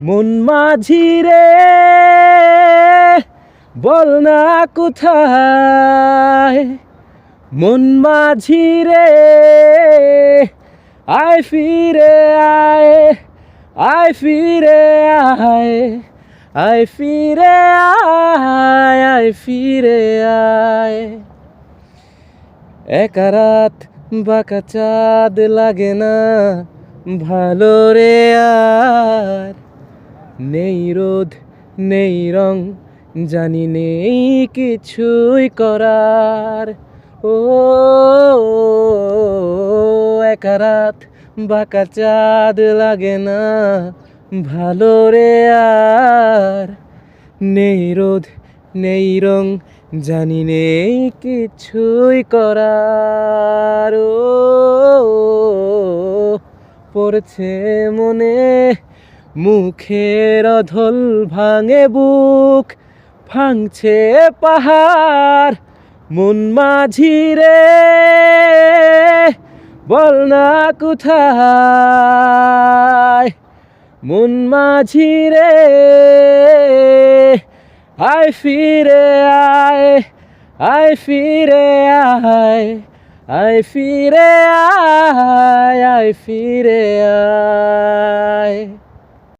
মন মাঝি রে, বল না কোথায়? মন মাঝি রে, আয় ফিরে আয়, আয় ফিরে আয়, আয় ফিরে আয়, আয় ফিরে আয়। একা রাত বাঁকা চাঁদ লাগে না ভালো রে আর, নেই রোদ নেই রং জানি নেই কিছুই করার। ও একা রাত বাঁকা চাঁদ লাগে না ভালো রে আর, নেই রোদ নেই রং জানি নেই কিছুই করার। ও পড়ছে মনে মুখের অধল ভাঙে বুক, ভাঙছে পাহাড়। মন মাঝি রে, বল না কোথায়? মন মাঝি রে, আয় ফিরে আয়, আয় ফিরে আয়, আয় ফিরে আয়, আয় ফিরে আয়।